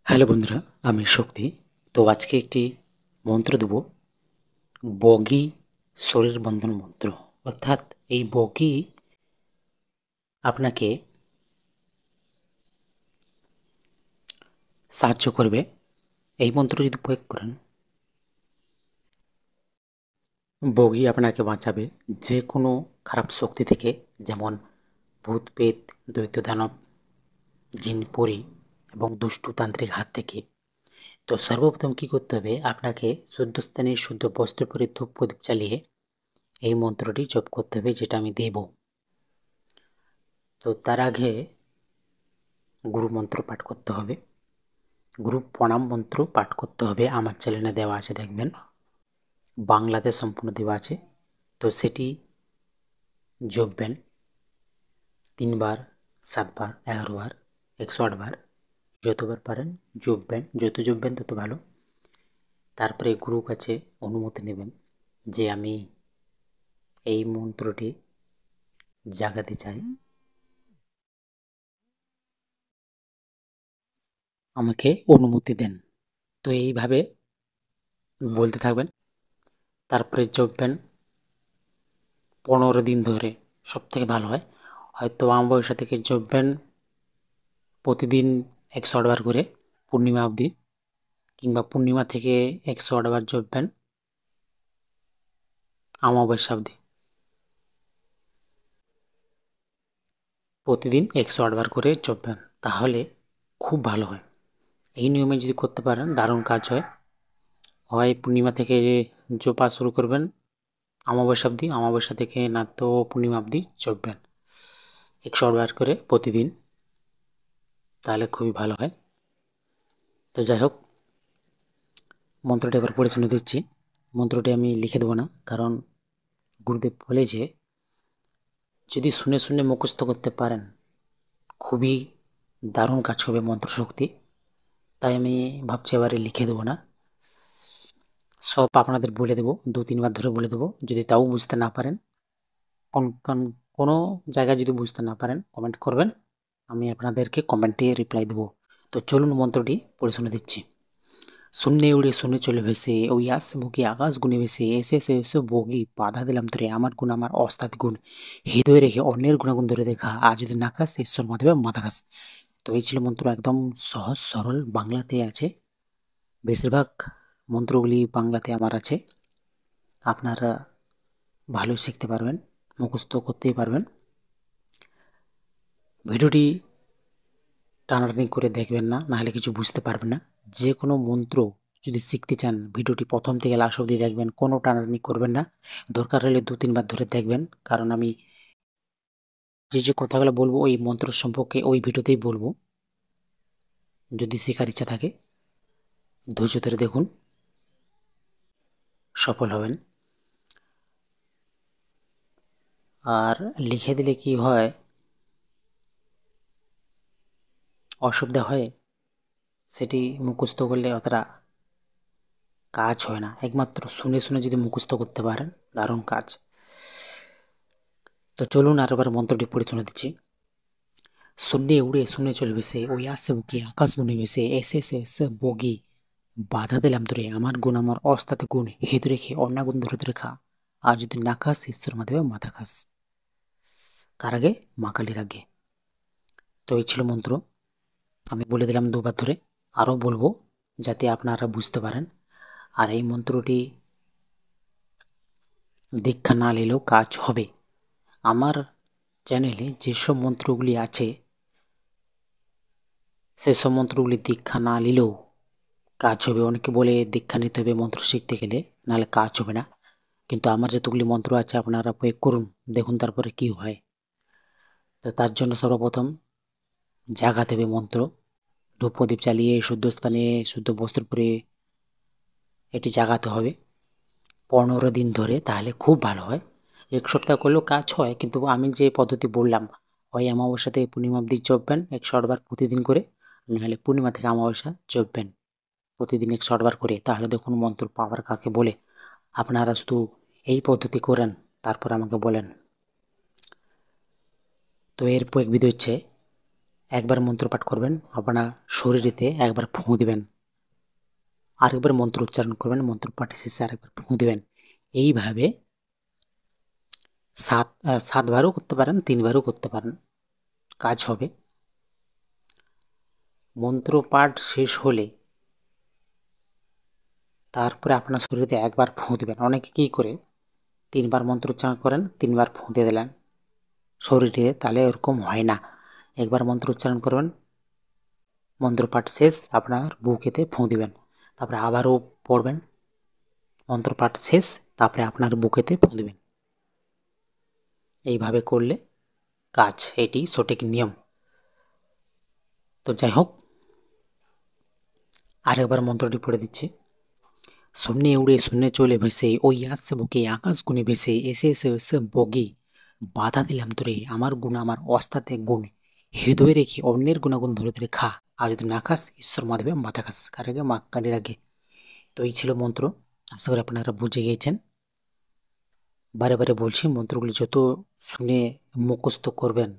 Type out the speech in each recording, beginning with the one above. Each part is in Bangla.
হ্যালো বন্ধুরা, আমি শক্তি। তো আজকে একটি মন্ত্র দেব, বগি শরীর বন্ধন মন্ত্র। অর্থাৎ এই বগি আপনাকে সাহায্য করবে। এই মন্ত্র যদি প্রয়োগ করেন, বগি আপনাকে বাঁচাবে যে কোনো খারাপ শক্তি থেকে, যেমন ভূত পেত, দৈত্য দানব, জিন পরি এবং দুষ্টু তান্ত্রিক হাত থেকে। তো সর্বপ্রথম কি করতে হবে, আপনাকে শুদ্ধ স্থানে শুদ্ধ বস্ত্র পরে ধূপ প্রদীপ জ্বালিয়ে এই মন্ত্রটি জপ করতে হবে, যেটা আমি দেব। তো তার আগে গুরু মন্ত্র পাঠ করতে হবে, গুরু প্রণাম মন্ত্র পাঠ করতে হবে। আমার চ্যানেলে দেওয়া আছে, দেখবেন, বাংলাতে সম্পূর্ণ দেওয়া আছে। তো সেটি জপবেন 3 বার, 7 বার, 11 বার, 108 বার, যতবার পারেন জপবেন। যত জপবেন তত ভালো। তারপরে গুরুর কাছে অনুমতি নেবেন যে আমি এই মন্ত্রটি জাগাতে চাই, আমাকে অনুমতি দেন। তো এইভাবে বলতে থাকবেন। তারপরে জপবেন 15 দিন ধরে, সব থেকে ভালো হয়। হয়তো অমাবস্যা থেকে জপবেন প্রতিদিন 108 বার করে পূর্ণিমা অবধি, কিংবা পূর্ণিমা থেকে 108 বার জপবেন অমাবস্যা অবধি। প্রতিদিন 108 বার করে জপবেন, তাহলে খুব ভালো হয়। এই নিয়মে যদি করতে পারেন দারুণ কাজ হয়। হয় পূর্ণিমা থেকে জপা শুরু করবেন অমাবস্যা অবধি, অমাবস্যা থেকে না তো পূর্ণিমা অবধি জপবেন 108 বার করে প্রতিদিন, তাহলে খুবই ভালো হয়। তো যাই হোক, মন্ত্রটি এবার পড়ে শুনে দিচ্ছি। মন্ত্রটি আমি লিখে দেবো না, কারণ গুরুদেব বলে যে যদি শুনে শুনে মুখস্থ করতে পারেন খুবই দারুণ কাজ হবে মন্ত্রশক্তি। তাই আমি ভাবছি এবারে লিখে দেবো না, সব আপনাদের বলে দেবো, 2-3 বার ধরে বলে দেবো। যদি তাও বুঝতে না পারেন, কোনো জায়গায় যদি বুঝতে না পারেন কমেন্ট করবেন, আমি আপনাদেরকে কমেন্টে রিপ্লাই দেবো। তো চলুন মন্ত্রটি পড়ে শুনে দিচ্ছি। শূন্যে উড়ে শূন্যে চলে ভেসে, ওই আসছে বুকে আকাশ গুনে ভেসে, এসে এসে এসে বগি বাধা দিলাম তোরে, আমার গুণ আমার অস্তাৎ গুণ, হৃদয়ে রেখে অন্যের গুণাগুণ ধরে দেখা, আর যদি না খাস ঈশ্বর মাধবে মাথা খাস। তো এই ছিল মন্ত্র, একদম সহজ সরল বাংলাতে আছে। বেশিরভাগ মন্ত্রগুলি বাংলাতে আমার আছে, আপনারা ভালো শিখতে পারবেন, মুখস্থ করতেই পারবেন। ভিডিওটি টানাটানি করে দেখবেন না, নাহলে কিছু বুঝতে পারবেন না। যে কোনো মন্ত্র যদি শিখতে চান ভিডিওটি প্রথম থেকে লাস্ট অবধি দেখবেন, কোনো টানাটানি করবেন না। দরকার হলে 2-3 বার ধরে দেখবেন, কারণ আমি যে যে কথাগুলো বলবো ওই মন্ত্র সম্পর্কে ওই ভিডিওতেই বলবো। যদি শেখার ইচ্ছা থাকে ধৈর্য ধরে দেখুন, সফল হবেন। আর লিখে দিলে কি হয়, অসুবিধা হয়, সেটি মুখস্থ করলে অতটা কাজ হয় না। একমাত্র শুনে শুনে যদি মুখস্থ করতে পারেন দারুণ কাজ। তো চলুন আরেকবার মন্ত্রটি পড়ে শুনে দিচ্ছি। শূন্যে উড়ে শূন্যে চলে ভেসে, ওই আসছে বুকে আকাশ গুনে ভেসে, এসে এসে এসে বগি বাধা দিলাম তোরে, আমার গুণ আমার অস্তাতে গুণ, হেদ রেখে অন্য গুণ ধরে ধরে খা, আর যদি না খাস ঈশ্বর মাধবে মাথা খাস। কার আগে? মা কালীর আগে। তো এই ছিল মন্ত্র, আমি বলে দিলাম 2 বার ধরে, আরও বলবো যাতে আপনারা বুঝতে পারেন। আর এই মন্ত্রটি দীক্ষা না নিলেও কাজ হবে। আমার চ্যানেলে যেসব মন্ত্রগুলি আছে সেসব মন্ত্রগুলি দীক্ষা না নিলেও কাজ হবে। অনেকে বলে দীক্ষা নিতে হবে মন্ত্র শিখতে গেলে, নাহলে কাজ হবে না। কিন্তু আমার যতগুলি মন্ত্র আছে আপনারা প্রয়োগ করুন, দেখুন তারপরে কি হয়। তো তার জন্য সর্বপ্রথম জাগাতে হবে মন্ত্র, ধূপ প্রদীপ জ্বালিয়ে শুদ্ধ স্থানে শুদ্ধ বস্ত্র পরে এটি জাগাতে হবে 15 দিন ধরে, তাহলে খুব ভালো হয়। 1 সপ্তাহ করলেও কাজ হয়, কিন্তু আমি যে পদ্ধতি বললাম, হয় অমাবস্যা থেকে পূর্ণিমা অবধি জপবেন 108 বার প্রতিদিন করে, নাহলে পূর্ণিমা থেকে অমাবস্যা জপবেন প্রতিদিন 108 বার করে। তাহলে দেখুন মন্ত্র পাওয়ার কাকে বলে। আপনারা শুধু এই পদ্ধতি করেন, তারপর আমাকে বলেন। তো এর প্রয়োগ বিধি হচ্ছে, একবার মন্ত্র পাঠ করবেন, আপনার শরীরেতে একবার ফুঁ দিবেন, আরেকবার মন্ত্র উচ্চারণ করবেন, মন্ত্র পাঠের শেষে আরেকবার ফুঁ দিবেন। এইভাবে সাতবারও করতে পারেন, 3বারও করতে পারেন, কাজ হবে। মন্ত্র পাঠ শেষ হলে তারপরে আপনার শরীরে একবার ফুঁ দিবেন। অনেকে কী করে 3বার মন্ত্র উচ্চারণ করেন, 3বার ফুঁ দিয়ে দিলেন শরীরে, তাহলে ওরকম হয় না। একবার মন্ত্র উচ্চারণ করবেন, মন্ত্রপাঠ শেষ আপনার বুকেতে ফুঁ দিবেন, তারপরে আবারও পড়বেন, মন্ত্রপাঠ শেষ তারপরে আপনার বুকেতে ফুঁ দিবেন। এইভাবে করলে কাজ, এটি সঠিক নিয়ম। তো যাই হোক, আরেকবার মন্ত্রটি পড়ে দিচ্ছি। শূন্যে উড়ে শূন্যে চলে ভেসে, ওই আসছে বুকে আকাশ গুণে ভেসে, এসে এসে এসে বগে বাধা দিলাম তোরে, আমার গুণ আমার অস্তাতে গুণ, হৃদয় রেখে অন্যের গুণাগুণ ধরে ধরে খা, আর যদি না খাস ঈশ্বর মাধবে মাথা খাস, কার আগে মা কানের আগে। তো এই ছিল মন্ত্র, আশা করি আপনারা বুঝে গিয়েছেন। বারে বারে বলছি, মন্ত্রগুলি যত শুনে মুখস্থ করবেন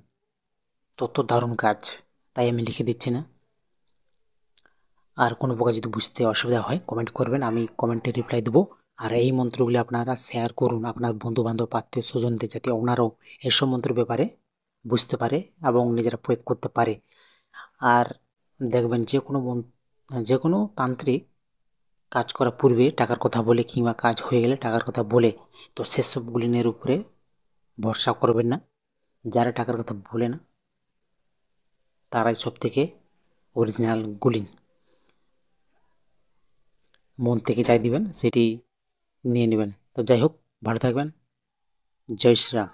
তত দারুণ কাজ, তাই আমি লিখে দিচ্ছি না। আর কোনো প্রকার যদি বুঝতে অসুবিধা হয় কমেন্ট করবেন, আমি কমেন্টে রিপ্লাই দেবো। আর এই মন্ত্রগুলি আপনারা শেয়ার করুন আপনার বন্ধুবান্ধব আত্মীয় স্বজনদের, যাতে ওনারাও এসব মন্ত্রের ব্যাপারে বুঝতে পারে এবং নিজেরা প্রয়োগ করতে পারে। আর দেখবেন যে কোনো তান্ত্রিক কাজ করার পূর্বে টাকার কথা বলে, কিংবা কাজ হয়ে গেলে টাকার কথা বলে, তো সেসবগুলিনের উপরে ভরসা করবেন না। যারা টাকার কথা বলে না তারাই সব থেকে অরিজিনাল গুলিন। মন থেকে যাই দিবেন সেটি নিয়ে নেবেন। তো যাই হোক, ভালো থাকবেন। জয় শ্রীরাম।